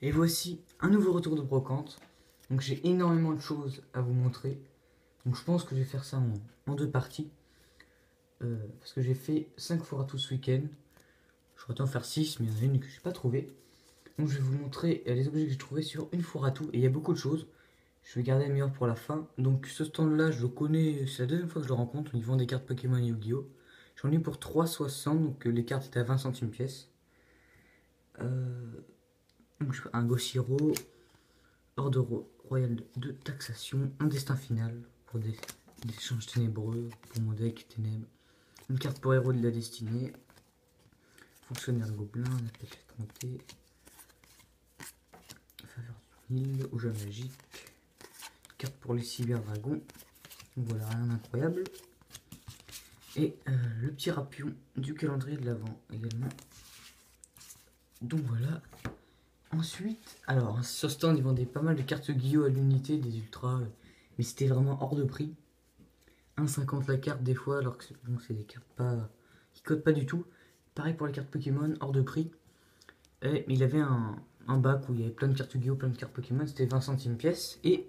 Et voici un nouveau retour de brocante. Donc j'ai énormément de choses à vous montrer. Donc je pense que je vais faire ça en deux parties. Parce que j'ai fait 5 foires à tout ce week-end. J'aurais dû en faire 6, mais il y en a une que je n'ai pas trouvée. Donc je vais vous montrer les objets que j'ai trouvés sur une foire à tout. Et il y a beaucoup de choses. Je vais garder le meilleur pour la fin. Donc ce stand là, je le connais, c'est la deuxième fois que je le rencontre. Ils vendent des cartes Pokémon et Yu-Gi-Oh! J'en ai pour 3,60, donc les cartes étaient à 20 centimes pièce. Donc un Goshiro, Ordre royal de taxation, un destin final pour des échanges ténébreux, pour mon deck ténèbres, une carte pour héros de la destinée, fonctionnaire gobelin, un appel étranté, faveur du Nil, au jeu magique, carte pour les cyberdragons, voilà, rien d'incroyable. Et le petit rapion du calendrier de l'Avent également. Donc voilà. Ensuite, alors sur ce stand ils vendaient pas mal de cartes Yu-Gi-Oh à l'unité, des ultras, mais c'était vraiment hors de prix. 1,50 la carte des fois, alors que bon, c'est des cartes pas qui codent pas du tout. Pareil pour les cartes Pokémon, hors de prix. Mais il avait un bac où il y avait plein de cartes Yu-Gi-Oh, plein de cartes Pokémon, c'était 20 centimes pièce. Et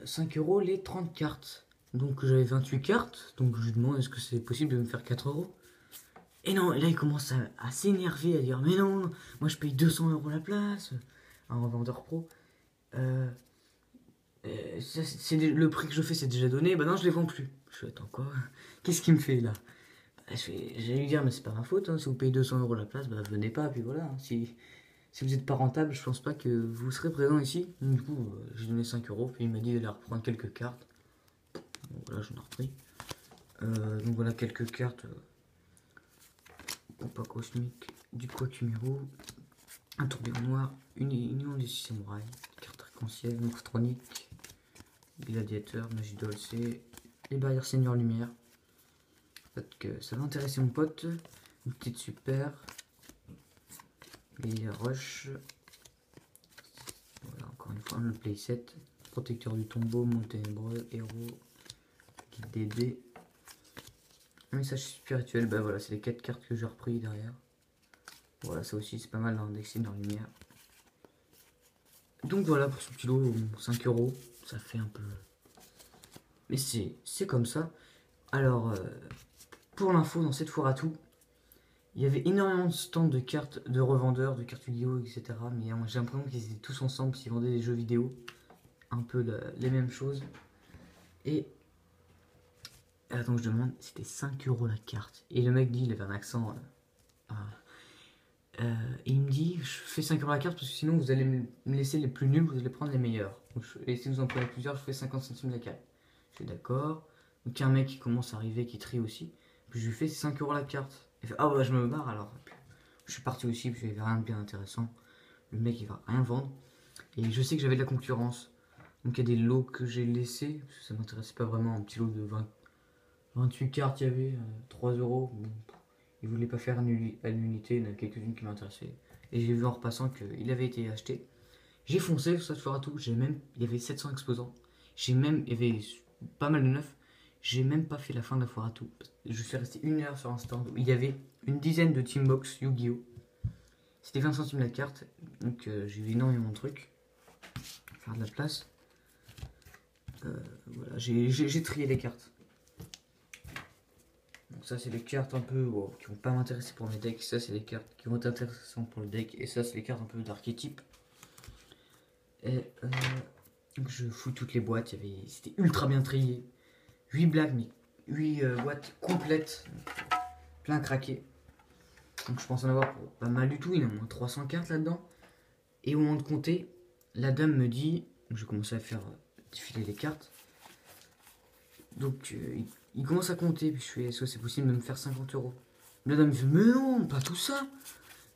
5 euros les 30 cartes. Donc j'avais 28 cartes, donc je lui demande est-ce que c'est possible de me faire 4 euros. Et non, et là il commence à s'énerver, à dire mais non, moi je paye 200 euros la place, un vendeur pro. C'est le prix que je fais, c'est déjà donné, bah non, je les vends plus. Je fais attends quoi. Qu'est-ce qu'il me fait là? J'allais lui dire mais c'est pas ma faute, hein, si vous payez 200 euros la place, bah venez pas, puis voilà. Hein. Si vous n'êtes pas rentable, je pense pas que vous serez présent ici. Du coup, j'ai donné 5 euros, puis il m'a dit d'aller reprendre quelques cartes. Donc voilà, j'en ai repris. Donc voilà, quelques cartes. Pompa cosmique, du Quatumiro, un tourbillon noir, une union des 6 samouraïs, carte arc-en-ciel, morphotronique, gladiateur, magie dolcée, les barrières seigneur lumière. Peut-être que ça va intéresser mon pote. Une petite super. Les rush. Voilà, encore une fois, le playset. Protecteur du tombeau, monde ténébreux, héros, guide des dés. Un message spirituel, bah voilà, c'est les 4 cartes que j'ai repris derrière. Voilà, ça aussi c'est pas mal indexé dans la lumière. Donc voilà pour ce petit lot, 5 euros, ça fait un peu. Mais c'est comme ça. Alors, pour l'info, dans cette foire à tout, il y avait énormément de stands de cartes, de revendeurs, de cartes Yu-Gi-Oh, etc. Mais j'ai l'impression qu'ils étaient tous ensemble, s'ils vendaient des jeux vidéo, un peu les mêmes choses. Et donc je demande, c'était 5 euros la carte. Et le mec dit, il avait un accent. Et il me dit, je fais 5 euros la carte parce que sinon vous allez me laisser les plus nuls, vous allez prendre les meilleurs. Et si vous en prenez plusieurs, je fais 50 centimes la carte. Je suis d'accord. Donc il y a un mec qui commence à arriver, qui trie aussi. Puis je lui fais 5 euros la carte. Il fait, ah bah je me barre alors. Je suis parti aussi, puis il n'y avait rien de bien intéressant. Le mec il va rien vendre. Et je sais que j'avais de la concurrence. Donc il y a des lots que j'ai laissés, parce que ça m'intéressait pas vraiment. Un petit lot de 28 cartes, il y avait 3 euros. Bon, il voulait pas faire à l'unité, il y en a quelques-unes qui m'intéressaient. Et j'ai vu en repassant qu'il avait été acheté. J'ai foncé sur cette foire à tout, il y avait 700 exposants. Il y avait pas mal de neufs. J'ai même pas fait la fin de la foire à tout. Je suis resté 1 heure sur un stand où il y avait une dizaine de Teambox Yu-Gi-Oh! C'était 20 centimes la carte, donc j'ai vu énormément de trucs. Faire de la place. Voilà, j'ai trié les cartes. Donc ça c'est les cartes un peu qui vont pas m'intéresser pour mes decks. Ça c'est les cartes qui vont être intéressantes pour le deck. Et ça c'est les cartes un peu d'archétype. Et donc je fous toutes les boîtes. C'était ultra bien trié. 8 blagues, mais 8 boîtes complètes. Plein craqué. Donc je pense en avoir pour pas mal du tout. Il y en a au moins 300 cartes là-dedans. Et au moment de compter, la dame me dit, je commençais à faire défiler les cartes. Donc il commence à compter, puis je fais, est-ce que c'est possible de me faire 50 euros? La dame me dit, mais non, pas tout ça.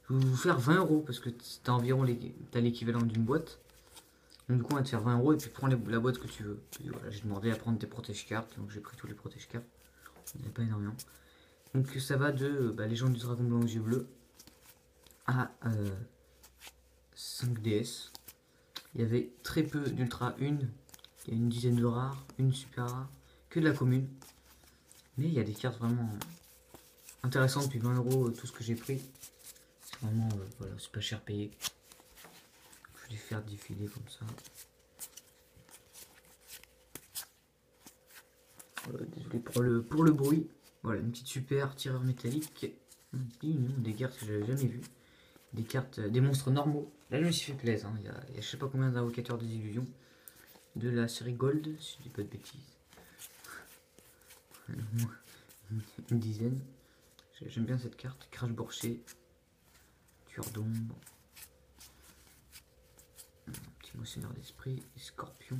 Je vais vous faire 20 euros, parce que t'as l'équivalent d'une boîte. Donc du coup on va te faire 20 euros et puis prends la boîte que tu veux. Puis voilà, j'ai demandé à prendre des protège-cartes, donc j'ai pris tous les protège-cartes. Il n'y en a pas énormément. Donc ça va de Légende du Dragon Blanc aux yeux bleus à 5 DS. Il y avait très peu d'Ultra 1, il y a une dizaine de rares, une super rare, que de la commune. Mais il y a des cartes vraiment intéressantes, puis 20 euros tout ce que j'ai pris. Vraiment, voilà, c'est pas cher payé. Je vais les faire défiler comme ça. Voilà, désolé pour le bruit. Voilà, une petite super tireur métallique. Des cartes que j'avais jamais vues. Des cartes, des monstres normaux. Là, je me suis fait plaisir. Hein. Il y a je sais pas combien d'invocateurs des illusions. De la série Gold, si je dis pas de bêtises. Une dizaine. J'aime bien cette carte. Crash Borché. Tueur d'ombre. Un petit moissonneur d'esprit. Scorpion.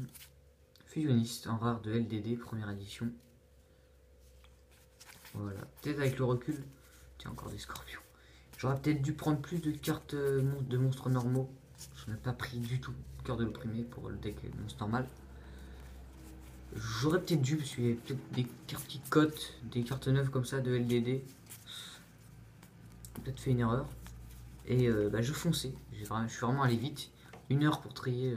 Fusionniste en rare de LDD, première édition. Voilà. Peut-être avec le recul. Tiens, encore des scorpions. J'aurais peut-être dû prendre plus de cartes de monstres normaux. J'en ai pas pris du tout. Cœur de l'opprimé pour le deck monstre normal. J'aurais peut-être dû, parce qu'il y a peut-être des cartes qui cotent, des cartes neuves comme ça de LDD. J'ai peut-être fait une erreur. Et je fonçais. Je suis vraiment allé vite. 1 heure pour trier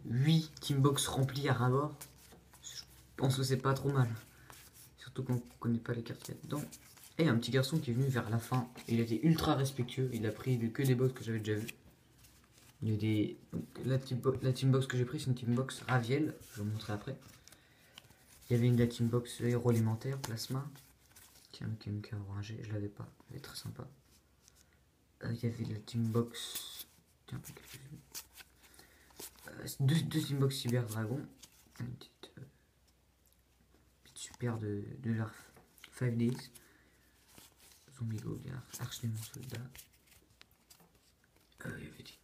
8 teambox remplis à ras-bord. Je pense que c'est pas trop mal. Surtout qu'on connaît pas les cartes qu'il y a dedans. Et un petit garçon qui est venu vers la fin. Il a été ultra respectueux. Il a pris que des box que j'avais déjà vu. Il y a des. Donc, la teambox que j'ai pris, c'est une teambox Raviel. Je vais vous montrer après. Il y avait la teambox héros élémentaire, plasma. Tiens, le KMK orangé, je l'avais pas. Elle est très sympa. Il y avait la teambox. Tiens, deux teambox cyber dragon. Une petite super de leur 5 days. Zombie Goliath, Arche Démon Soldat. Il y avait dit.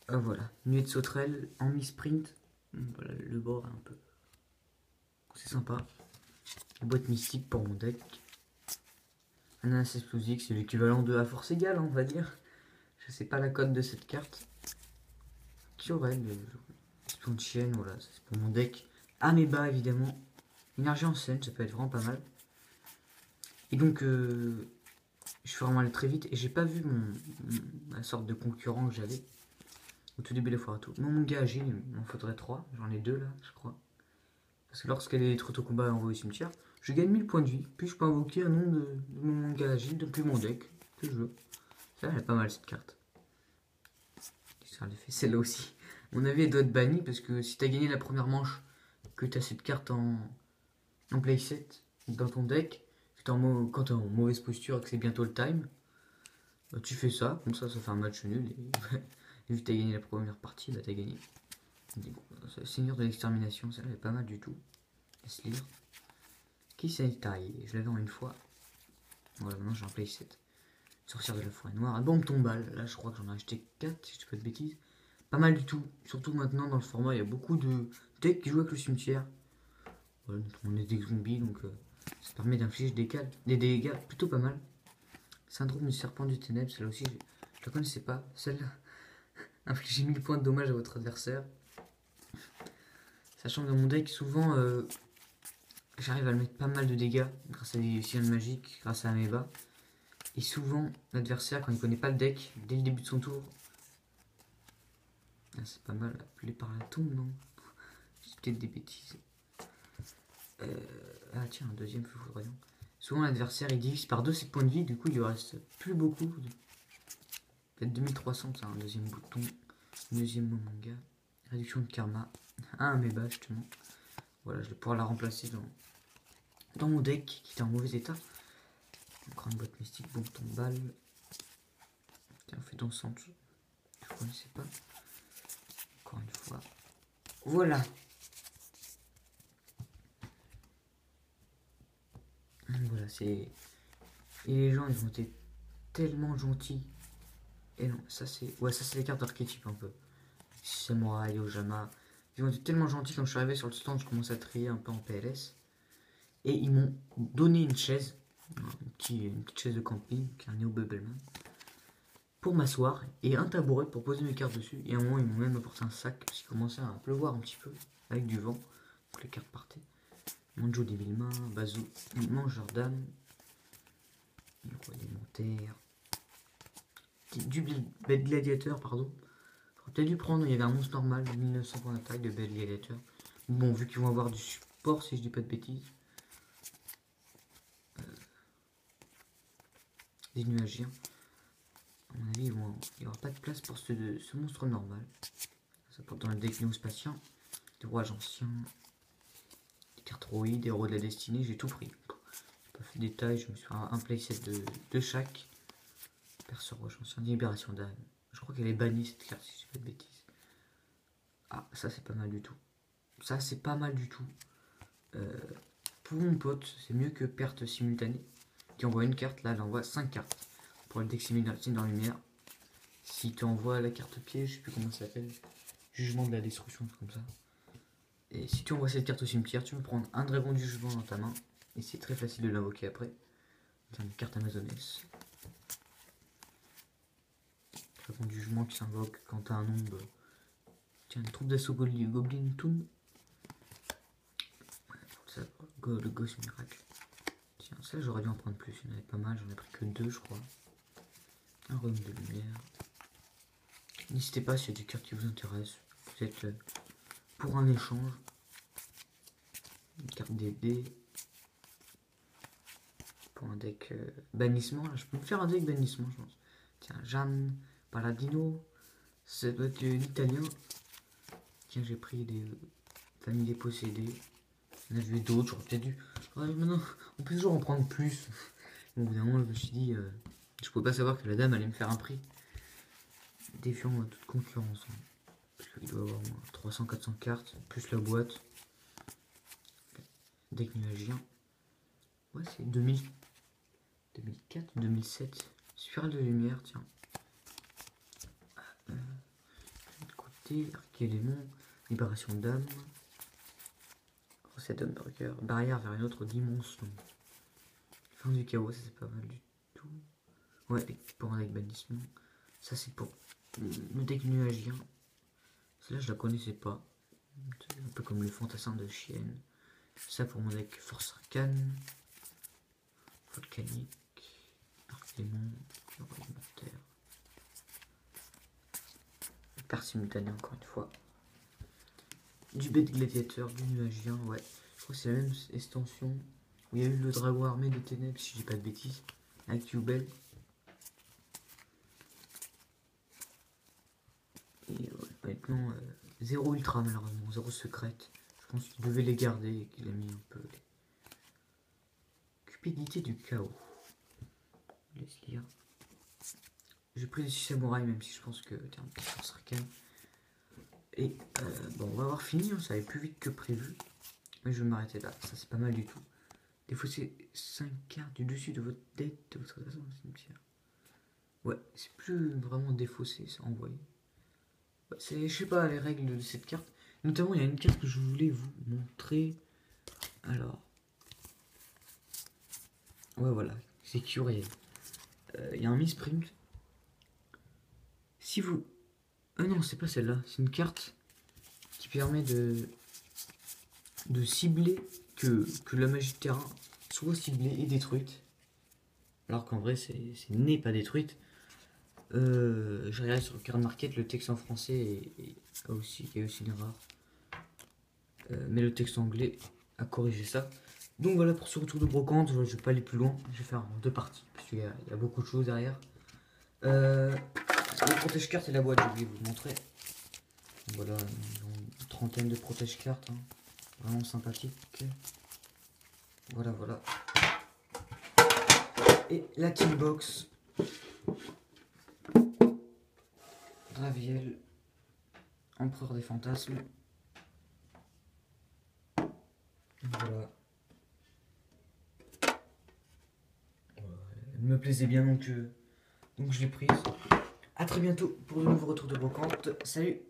Voilà, nuée de sauterelle en mi-sprint. Voilà, le bord un peu. C'est sympa. Boîte mystique pour mon deck. Ananas explosive, c'est l'équivalent de la force égale, on va dire. Je sais pas la cote de cette carte. Kiorel, espion de chienne, voilà, c'est pour mon deck. Ameba évidemment. Énergie en scène, ça peut être vraiment pas mal. Et donc, je suis vraiment allé très vite et j'ai pas vu ma sorte de concurrent que j'avais au tout début de la foire à tout. Mon gars agile, il m'en faudrait 3. J'en ai 2 là, je crois. Parce que lorsqu'elle est trop au combat et envoyée au cimetière, je gagne 1000 points de vie. Puis je peux invoquer un nom de mon manga agile depuis mon deck que je veux. Ça, elle est pas mal cette carte. Celle-là aussi. À mon avis, elle doit être bannie parce que si t'as gagné la première manche, que t'as cette carte en playset dans ton deck, quand t'es en mauvaise posture et que c'est bientôt le time, bah, tu fais ça, comme ça fait un match nul. Et vu que t'as gagné la première partie, bah t'as gagné. Seigneur de l'extermination, ça est pas mal du tout. Laisse lire. Qui s'est taillé? Je l'avais en une fois. Voilà, maintenant j'ai un playset. Sorcière de la forêt noire. Un bombe tombale. Là, je crois que j'en ai acheté 4, si je dis pas de bêtises. Pas mal du tout. Surtout maintenant, dans le format, il y a beaucoup de decks qui jouent avec le cimetière. Voilà, on est des zombies, donc ça permet d'infliger des dégâts plutôt pas mal. Syndrome du serpent du ténèbre, celle-là aussi, je la connaissais pas. Celle-là, infliger 1000 points de dommage à votre adversaire. Sachant que dans mon deck, souvent, j'arrive à le mettre pas mal de dégâts grâce à des sillons magiques, grâce à Ameba. Et souvent, l'adversaire, quand il connaît pas le deck, dès le début de son tour, ah, c'est pas mal, appelé par la tombe, non? C'est peut-être des bêtises. Ah tiens, un deuxième feu foudroyant. Souvent, l'adversaire, il divise par 2 ses points de vie, du coup, il lui reste plus beaucoup. Peut-être 2300, c'est un deuxième bouton. Deuxième manga. Réduction de karma. Un Ameba, justement. Voilà, je vais pouvoir la remplacer dans mon deck, qui était en mauvais état. Encore une boîte mystique, bombe tombale. Tiens, on fait dansante. Je ne connaissais pas. Encore une fois. Voilà. Voilà, c'est... Et les gens, ils ont été tellement gentils. Et non, ça c'est... Ouais, ça c'est les cartes d'archétype un peu. Samouraï, Ojama. Ils ont été tellement gentils quand je suis arrivé sur le stand, je commençais à trier un peu en PLS. Et ils m'ont donné une chaise. Une petite chaise de camping, qui est un Neo Bubbleman. Pour m'asseoir. Et un tabouret pour poser mes cartes dessus. Et à un moment, ils m'ont même apporté un sac. Parce qu'il commençait à pleuvoir un petit peu. Avec du vent. Donc les cartes partaient. Manjo des mille mains. Bazou. Mangeur d'âme. Le roi des montères. Du bête gladiateur, pardon. J'aurais peut-être dû prendre, il y avait un monstre normal, 1900 points d'attaque de bête gladiateur. Bon, vu qu'ils vont avoir du support, si je dis pas de bêtises. des nuagiens. À mon avis, il n'y aura pas de place pour ce monstre normal. Ça porte dans le deck néospatien. Des rouages anciens. Des cartes roïdes, des héros de la destinée, j'ai tout pris. J'ai pas fait de détails, je me suis fait un playset de chaque. Perceur rouage ancien, libération d'âme. Je crois qu'elle est bannie cette carte si je fais pas de bêtises. Ah, ça c'est pas mal du tout. Ça c'est pas mal du tout. Pour mon pote, c'est mieux que perte simultanée. Qui envoie une carte, là elle envoie 5 cartes. Pour le deck simultané dans lumière. Si tu envoies la carte piège, je sais plus comment ça s'appelle. Jugement de la destruction, comme ça. Et si tu envoies cette carte au cimetière, tu peux prendre un dragon du jugement dans ta main. Et c'est très facile de l'invoquer après. Tiens, une carte amazonesse. Dragon du jugement qui s'invoque quand tu as un nombre. Tiens, une troupe d'assaut Goblin Toon. Ouais, ça, le Ghost Miracle. Tiens, ça j'aurais dû en prendre plus, il y en avait pas mal, j'en ai pris que 2 je crois. Un royaume de lumière. N'hésitez pas s'il y a des cartes qui vous intéressent. Vous êtes pour un échange. Une carte DD. Pour un deck bannissement, là je peux me faire un deck bannissement je pense. Tiens, Jeanne Paladino. Ça doit être l'italien. Tiens, j'ai pris des familles dépossédées. On a vu d'autres, j'aurais peut-être dû. Ouais, maintenant, on peut toujours en prendre plus. Bon, au bout d'un moment, je me suis dit, je pouvais pas savoir que la dame allait me faire un prix. Défiant toute concurrence. Hein. Parce qu'il doit avoir 300-400 cartes, plus la boîte. Deck nuagien. Ouais, c'est 2004, 2007. Spirale de lumière, tiens. Côté, arc élément, libération d'âme. Recette hamburger, barrière vers une autre dimension. Fin du chaos, ça c'est pas mal du tout. Ouais, pour un deck bannissement. Ça c'est pour le deck nuagien. Celle-là je la connaissais pas. C'est un peu comme le fantassin de chienne. Ça pour mon deck force arcane. Volcanique. Arc élément. Rudimentaire. Par simultané encore une fois. Du bête gladiateur, du nuagien, ouais. Je crois que c'est la même extension où il y a eu le dragon armé de ténèbres, si je dis pas de bêtises, avec Yubel. Et honnêtement, 0 ultra malheureusement, 0 secrète. Je pense qu'il devait les garder et qu'il a mis un peu les... Cupidité du chaos. Laisse lire. J'ai pris des 6 samouraïs, même si je pense que t'es un petit force arcane. Et bon, on va avoir fini, hein, ça allait plus vite que prévu. Mais je vais m'arrêter là, ça c'est pas mal du tout. Défausser 5 cartes du dessus de votre tête, de votre façon au cimetière. Ouais, c'est plus vraiment défaussé, c'est envoyé. Ouais, je sais pas les règles de cette carte. Notamment, il y a une carte que je voulais vous montrer. Alors. Ouais, voilà, c'est curieux. Il y a un misprint. Si vous... Ah non, c'est pas celle-là, c'est une carte qui permet de cibler que la magie de terrain soit ciblée et détruite. Alors qu'en vrai, n'est pas détruite. J'ai regardé sur le card market, le texte en français est aussi une erreur. Mais le texte anglais a corrigé ça. Donc voilà pour ce retour de brocante. Je vais pas aller plus loin. Je vais faire en 2 parties. Parce qu'il y a beaucoup de choses derrière. Les protège-cartes et la boîte, j'ai oublié de vous montrer. Voilà, une trentaine de protège-cartes. Hein. Vraiment sympathique. Voilà, voilà. Et la team box. Draviel. Empereur des fantasmes. Voilà. Elle me plaisait bien donc je l'ai prise. A très bientôt pour de nouveaux retours de brocante. Salut!